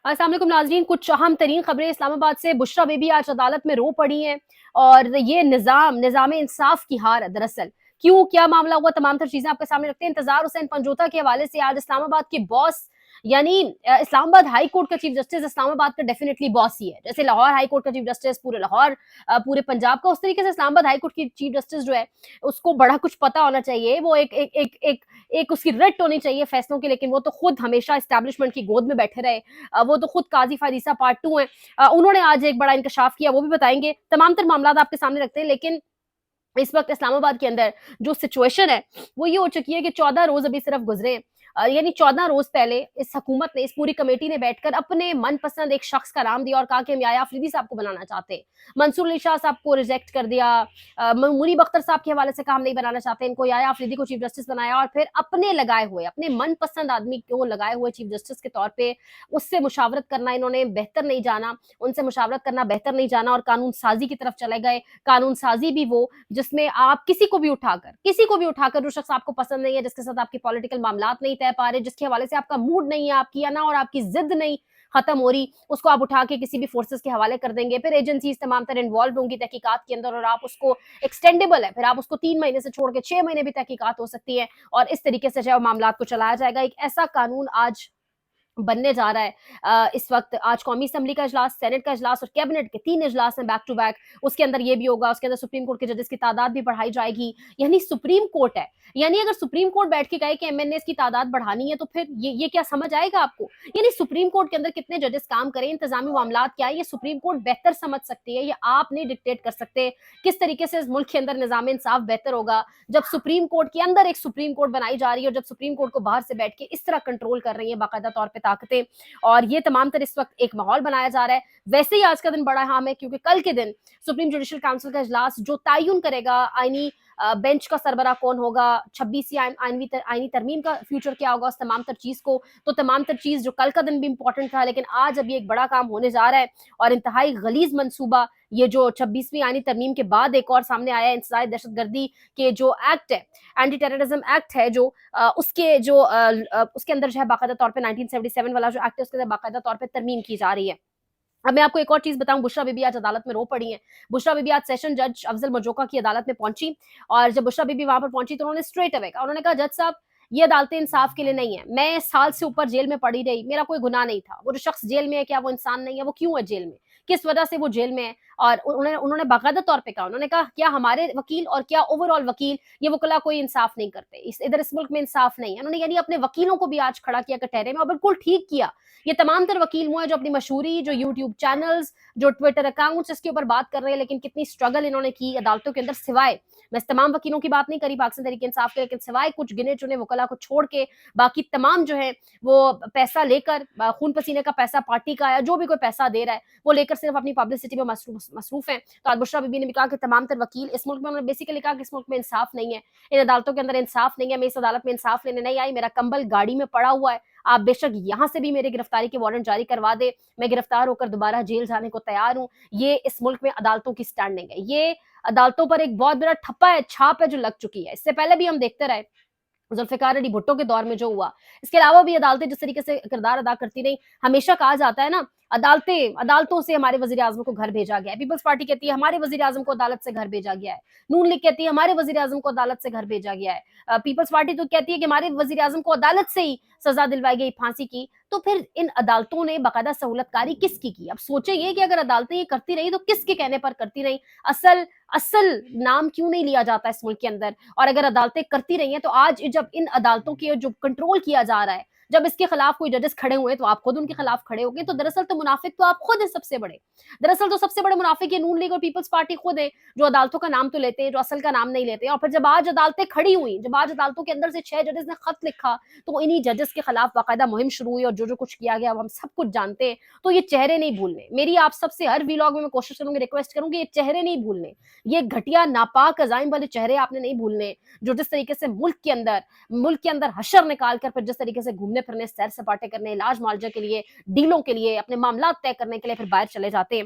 अस्सलाम वालेकुम नाज़रीन, कुछ अहम तरीन खबरें इस्लामाबाद से। बुशरा बीबी आज अदालत में रो पड़ी हैं और ये निज़ाम इंसाफ की हार है दरअसल। क्यों, क्या मामला हुआ, तमाम तर चीज़ें आपके सामने रखते हैं। इंतज़ार हुसैन पंजोता के हवाले से आज इस्लामाबाद के बॉस यानी इस्लामाबाद हाई कोर्ट का चीफ जस्टिस इस्लामाबाद का डेफिनिटली बॉस ही है। जैसे लाहौर हाई कोर्ट का चीफ जस्टिस पूरे लाहौर पूरे पंजाब का, उस तरीके से इस्लामाबाद हाई कोर्ट की चीफ जस्टिस जो है, उसको बड़ा कुछ पता होना चाहिए। वो एक उसकी रट होनी चाहिए फैसलों की, लेकिन वो तो खुद हमेशा एस्टैब्लिशमेंट की गोद में बैठे रहे। वो तो खुद काजी फारिसा पार्ट 2 हैं। उन्होंने आज एक बड़ा इंकशाफ किया, वो भी बताएंगे। तमाम तर मामला आपके सामने रखते हैं, लेकिन इस वक्त इस्लामाबाद के अंदर जो सिचुएशन है वो ये हो चुकी है कि 14 रोज अभी सिर्फ गुजरे हैं। यानी 14 रोज पहले इस हुकूमत ने, इस पूरी कमेटी ने बैठकर अपने मनपसंद एक शख्स का नाम दिया और कहा कि हम याया अफरीदी साहब को बनाना चाहते हैं। मंसूर अली शाह साहब को रिजेक्ट कर दिया। मुनीब अख्तर साहब के हवाले से कहा हम नहीं बनाना चाहते इनको, याया अफरीदी को चीफ जस्टिस बनाया और फिर अपने लगाए हुए, अपने मनपसंद आदमी को लगाए हुए चीफ जस्टिस के तौर पर उससे मुशावरत करना इन्होंने बेहतर नहीं जाना, उनसे मुशावरत करना बेहतर नहीं जाना और कानून साजी की तरफ चले गए। कानून साजी भी वो जिसमें आप किसी को भी उठाकर जो शख्स आपको पसंद नहीं है, जिसके साथ आपके पॉलिटिकल मामलात नहीं तय पा रहे, जिसके हवाले से आपका मूड नहीं है, आपकी ना और आपकी जिद नहीं खत्म हो रही, उसको आप उठा के किसी भी फोर्सेस के हवाले कर देंगे। फिर एजेंसीज तमाम तरह इन्वॉल्व होंगी तहकीकात के अंदर और आप उसको एक्सटेंडेबल है, फिर आप उसको 3 महीने से छोड़ के 6 महीने भी तहकीकात हो सकती है और इस तरीके से जो मामला को चलाया जाएगा। एक ऐसा कानून आज बनने जा रहा है। इस वक्त आज कौमी असम्बली का इजलास, सेनेट का इजलास और कैबिनेट के 3 इजलास हैं बैक टू बैक। उसके अंदर ये भी होगा, उसके अंदर सुप्रीम कोर्ट के जजेस की तादाद भी बढ़ाई जाएगी। यानी सुप्रीम कोर्ट है, यानी अगर सुप्रीम कोर्ट बैठ के कहे कि एमएनएस की तादाद बढ़ानी है तो फिर ये क्या समझ आएगा आपको? यानी सुप्रीम कोर्ट के अंदर कितने जजेस काम करें, इंतजामी मामलात क्या है, ये सुप्रीम कोर्ट बेहतर समझ सकती है, ये आप नहीं डिक्टेट कर सकते। किस तरीके से इस मुल्क के अंदर निजाम इंसाफ बेहतर होगा जब सुप्रीम कोर्ट के अंदर एक सुप्रीम कोर्ट बनाई जा रही है और जब सुप्रीम कोर्ट को बाहर से बैठ के इस तरह कंट्रोल कर रही है बाकायदा तौर पर ताकतें, और ये तमाम तर इस वक्त एक माहौल बनाया जा रहा है। वैसे ही आज का दिन बड़ा अहम है क्योंकि कल के दिन सुप्रीम जुडिशल काउंसिल का इजलास जो तयन करेगा आईनी बेंच का सरबरा कौन होगा, 26वीं आईनी तरमीम का फ्यूचर क्या होगा, उस तमाम तर चीज को, तो तमाम तर चीज जो कल का दिन भी इंपॉर्टेंट था, लेकिन आज अभी एक बड़ा काम होने जा रहा है और इंतहाई गलीज मंसूबा ये जो 26वीं आईनी तरमीम के बाद एक और सामने आया है। इंसदाद दहशतगर्दी के जो एक्ट है, एंटी टेररिज्म एक्ट है, जो उसके अंदर जो है बाकायदा तौर पे 1977 वाला जो एक्ट है उसके अंदर बाकायदा तौर पे तरमीम की जा रही है। अब मैं आपको एक और चीज बताऊं, बुशरा बीबी आज अदालत में रो पड़ी हैं। बुशरा बीबी आज सेशन जज अफजल मजोका की अदालत में पहुंची और जब बुशरा बीबी वहां पर पहुंची तो उन्होंने स्ट्रेट अवे कहा, उन्होंने कहा जज साहब ये अदालतें इंसाफ के लिए नहीं है, मैं साल से ऊपर जेल में पड़ी रही, मेरा कोई गुनाह नहीं था। वो जो शख्स जेल में है क्या वो इंसान नहीं है? वो क्यों है जेल में, किस वजह से वो जेल में है? और उन्होंने उन्होंने बाकायदा तौर पे कहा, उन्होंने कहा क्या हमारे वकील और क्या ओवरऑल वकील ये वकला कोई इंसाफ नहीं करते, इस मुल्क में इंसाफ नहीं है। उन्होंने यानी अपने वकीलों को भी आज खड़ा किया कटहरे में और बिल्कुल ठीक किया। ये तमाम तर वकील हुए जो अपनी मशहूरी, जो यूट्यूब चैनल्स, जो ट्विटर अकाउंट्स इसके ऊपर बात कर रहे हैं, लेकिन कितनी स्ट्रगल इन्होंने की अदालतों के अंदर। सिवाय, मैं तमाम वकीलों की बात नहीं करी पाकिस्तान तहरीक इंसाफ के, लेकिन सिवाय कुछ गिने चुने वकला को छोड़ के बाकी तमाम जो है वो पैसा लेकर, खून पसीने का पैसा पार्टी का या जो भी कोई पैसा दे रहा है वो लेकर सिर्फ अपनी पब्लिसिटी में मसरूफ है। तो आज बुशरा बीबी ने भी कहा कि तमाम तर वकील इस मुल्क में, उन्होंने बेसिकली कहा कि इस मुल्क में इंसाफ नहीं है, इन अदालतों के अंदर इंसाफ नहीं है, मैं इस अदालत में इंसाफ लेने नहीं आई, मेरा कंबल गाड़ी में पड़ा हुआ है, आप बेशक यहां से भी मेरी गिरफ्तारी के वारंट जारी करवा दे, मैं गिरफ्तार होकर दोबारा जेल जाने को तैयार हूं। ये इस मुल्क में अदालतों की स्टैंडिंग है, ये अदालतों पर एक बहुत बड़ा ठप्पा है, छाप है जो लग चुकी है। इससे पहले भी हम देखते रहे जुल्फिकार अली भुट्टो के दौर में जो हुआ, इसके अलावा भी अदालतें जिस तरीके से किरदार अदा करती रही। हमेशा कहा जाता है ना, अदालतों से हमारे वजीर आजम को घर भेजा गया है, पीपल्स पार्टी कहती है हमारे वजीर आजम को अदालत से घर भेजा गया है, नून लीग कहती है हमारे वजीर आजम को अदालत से घर भेजा गया है, पीपल्स पार्टी तो कहती है कि हमारे वजीर आजम को अदालत से ही सजा दिलवाई गई, फांसी की। तो फिर इन अदालतों ने बाकायदा सहूलतकारी किसकी की? अब सोचे ये कि अगर अदालतें ये करती रही तो किसके कहने पर करती रही? असल असल नाम क्यों नहीं लिया जाता इस मुल्क के अंदर? और अगर अदालतें करती रही हैं तो आज जब इन अदालतों के जो कंट्रोल किया जा रहा है, जब इसके खिलाफ कोई जजेस खड़े हुए तो आप खुद उनके खिलाफ खड़े हो गए, तो दरअसल तो मुनाफिक तो आप खुद हैं सबसे बड़े। दरअसल तो सबसे बड़े मुनाफिक ये नून लीग और पीपल्स पार्टी खुद है, जो अदालतों का नाम तो लेते हैं, जो असल का नाम नहीं लेते। और फिर जब आज अदालतें खड़ी हुई, जब आज अदालतों के अंदर से 6 जजेस ने खत लिखा, तो इन्हीं जजेस के खिलाफ बाकायदा मुहिम शुरू हुई और जो जो कुछ किया गया हम सब कुछ जानते हैं। तो ये चेहरे नहीं भूलने, मेरी आप सबसे हर वीलॉग में मैं कोशिश करूंगी, रिक्वेस्ट करूंगी, ये चेहरे नहीं भूलने, ये घटिया नापाक अजाइम वाले चेहरे आपने नहीं भूलने, जो जिस तरीके से मुल्क के अंदर हशर निकाल कर फिर जिस तरीके से घूमने फिरने, सैर सपाटे करने, इलाज मुआवजा के लिए, डीलों के लिए, अपने मामला तय करने के लिए फिर बाहर चले जाते हैं।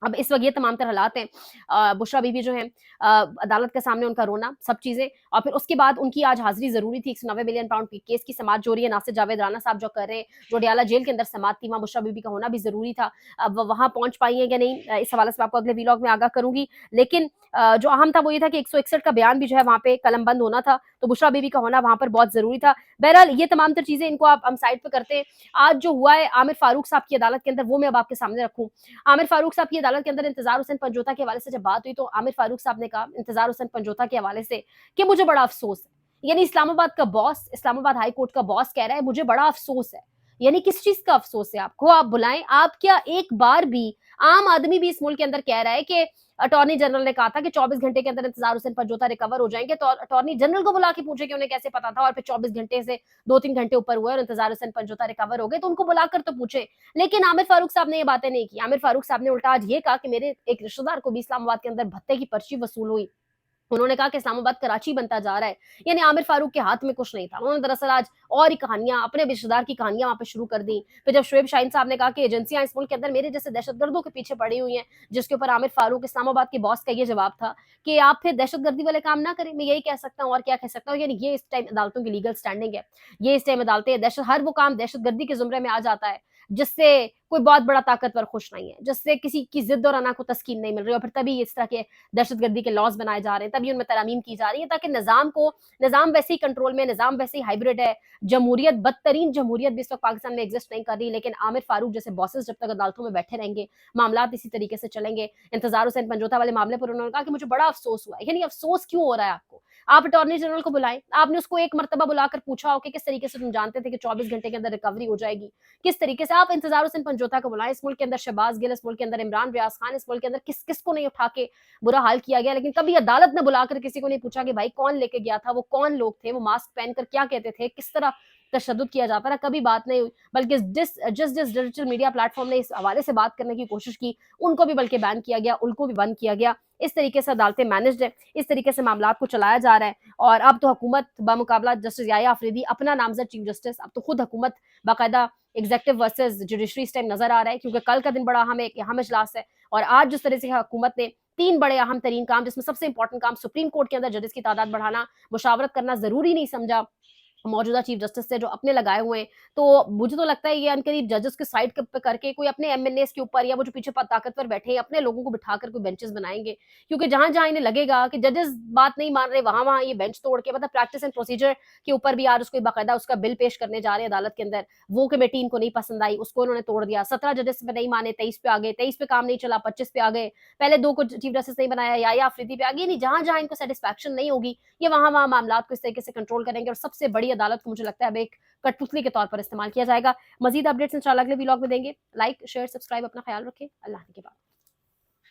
अब इस वक़्त ये तमाम तर हालात हैं। बुशरा बीबी जो हैं अदालत के सामने उनका रोना, सब चीज़ें और फिर उसके बाद उनकी आज हाज़िरी ज़रूरी थी। 190 मिलियन पाउंड के केस की समाअत जो हो रही है, नासिर जावेद राना साहब जो कर रहे हैं, जो अडयाला जेल के अंदर समाअत थी, वहाँ बुशरा बीबी का होना भी ज़रूरी था। अब वो वहाँ पहुँच पाई हैं या नहीं, इस हवाले से मैं आपको अगले व्लॉग में आगाह करूँगी। लेकिन जो अहम था वो ये था कि 161 का बयान भी जो है वहाँ पे कलमबंद होना था, तो बुशरा बीबी का होना वहाँ पर बहुत ज़रूरी था। बहरहाल ये तमाम तर चीज़ें इनको आप हम साइड पे करते हैं। आज जो हुआ है आमिर फारूक साहब की अदालत के अंदर, वो मैं अब आपके सामने रखूँ। आमिर फारूक साहब की अदालत के अंदर इंतजार हुसैन पंजोता के हवाले से जब बात हुई तो आमिर फारूक साहब ने कहा इंतजार हुसैन पंजोता के हवाले से कि मुझे बड़ा अफसोस है। यानी इस्लामाबाद का बॉस, इस्लामाबाद हाई कोर्ट का बॉस कह रहा है मुझे बड़ा अफसोस है। यानी किस चीज का अफसोस है आपको? आप बुलाएं। आप क्या एक बार भी, आम आदमी भी इस मुल्क के अंदर कह रहा है कि अटॉर्नी जनरल ने कहा था कि 24 घंटे के अंदर इंतजार हुसैन पंजोता रिकवर हो जाएंगे, तो अटॉर्नी जनरल को बुला के पूछे कि उन्हें कैसे पता था, और फिर 24 घंटे से 2-3 घंटे ऊपर हुए और इंतजार हुसैन पंजोता रिकवर हो गए, तो उनको बुलाकर तो पूछे। लेकिन आमिर फारूक साहब ने ये बातें नहीं की। आमिर फारूक साहब ने उल्टा आज ये कहा कि मेरे एक रिश्तेदार को भी इस्लामाबाद के अंदर भत्ते की पर्ची वसूल हुई। उन्होंने कहा कि इस्लामाबाद कराची बनता जा रहा है। यानी आमिर फारूक के हाथ में कुछ नहीं था। उन्होंने दरअसल आज और ही कहानियां, अपने रिश्तेदार की कहानियां वहां पे शुरू कर दी। फिर जब शुएब शाहीन साहब ने कहा कि एजेंसियां इस मुल्क के अंदर मेरे जैसे दहशतगर्दों के पीछे पड़ी हुई हैं, जिसके ऊपर आमिर फारूक इस्लामाबाद के बॉस का ये जवाब था कि आप फिर दहशतगर्दी वाले काम ना करें। मैं यही कह सकता हूँ और क्या कह सकता हूँ। यानी ये इस टाइम अदालतों की लीगल स्टैंडिंग है। ये इस टाइम अदालतें दहशत, हर वो काम दहशतगर्दी के जुमरे में आ जाता है जिससे कोई बहुत बड़ा ताकतवर खुश नहीं है, जिससे किसी की जिद और अना को तस्कीन नहीं मिल रही, और फिर तभी इस तरह के दहशतगर्दी के लॉज बनाए जा रहे हैं, तभी उनमें तरमीम की जा रही है ताकि निजाम वैसे ही कंट्रोल में, निजाम वैसे ही हाइब्रिड है। जमहूरियत, बदतरीन जमहूरियत भी इस वक्त पाकिस्तान में एग्जिस्ट नहीं कर रही, लेकिन आमिर फारूक जैसे बॉसेस जब तक अदालतों में बैठे रहेंगे, मामला इसी तरीके से चलेंगे। इंतजार हुसैन पंजोता वाले मामले पर उन्होंने कहा कि मुझे बड़ा अफसोस हुआ। यानी अफसोस क्यों हो रहा है आपको? आप अटॉर्नी जनरल को बुलाएं। आपने उसको एक मरतबा बुलाकर पूछा हो कि किस तरीके से तुम जानते थे कि 24 घंटे के अंदर रिकवरी हो जाएगी? किस तरीके से आप इंतजार हुसैन पंजोता को बुलाएं। इस मुल्क के अंदर शहबाज गिल, इस मुल्क के अंदर इमरान रियाज खान, इस मुल्क के अंदर किस किस को नहीं उठा के बुरा हाल किया गया, लेकिन कभी अदालत ने बुलाकर किसी को नहीं पूछा कि भाई कौन लेके गया था, वो कौन लोग थे, वो मास्क पहनकर क्या कहते थे, किस तरह तशद्दुद किया जाता रहा, कभी बात नहीं हुई। बल्कि जिस डिजिटल मीडिया प्लेटफॉर्म ने इस हवाले से बात करने की कोशिश की, उनको भी बल्कि बैन किया गया, उनको भी बंद किया गया। इस तरीके से अदालतें मैनेज्ड है, इस तरीके से मामला को चलाया जा रहा है। और अब तो हुकूमत बामुकाबला जस्टिस याया अफरीदी अपना नामजद चीफ जस्टिस, अब तो खुद हुकूमत बाकायदा एग्जेक्टिव वर्सेस जुडिशरी इस टाइम नजर आ रहा है, क्योंकि कल का दिन बड़ा अहम इजलास है। और आज जिस तरह से हुकूमत ने 3 बड़े अहम तरीन काम, जिसमें सबसे इंपॉर्टेंट काम सुप्रीम कोर्ट के अंदर जजेस की तादाद बढ़ाना, मुशावरत करना जरूरी नहीं समझा मौजूदा चीफ जस्टिस से जो अपने लगाए हुए हैं, तो मुझे तो लगता है ये अनकरीब जजेस के साइड पे करके कोई अपने एमएनएस के ऊपर, या वो जो पीछे ताकतवर बैठे हैं, अपने लोगों को बिठाकर कोई बेंचेस बनाएंगे। क्योंकि जहां जहां इन्हें लगेगा कि जजेस बात नहीं मान रहे, वहां वहां ये बेंच तोड़ के, मतलब प्रैक्टिस एंड प्रोसीजर के ऊपर भी आज उसको बाकायदा उसका बिल पेश करने जा रहे हैं अदालत के अंदर। वो कमेटी इनको नहीं पसंद आई, उसको इन्होंने तोड़ दिया। 17 जजेस पे नहीं माने, 23 पे आ गए, 23 पे काम नहीं चला, 25 पे आ गए। पहले 2 को चीफ जस्टिस नहीं बनाया, या अफरीदी पे आ गई। नहीं, जहां जहां इनको सेटिस्फैक्शन नहीं होगी, ये वहां वहां मामला को इस तरीके से कंट्रोल करेंगे, और सबसे बड़ी अदालत को मुझे लगता है अब एक कठपुतली के तौर पर इस्तेमाल किया जाएगा। मजीद अपडेट्स इंशाल्लाह अगले व्लॉग में देंगे। लाइक, शेयर, सब्सक्राइब, अपना ख्याल रखें। अल्लाह के बाद।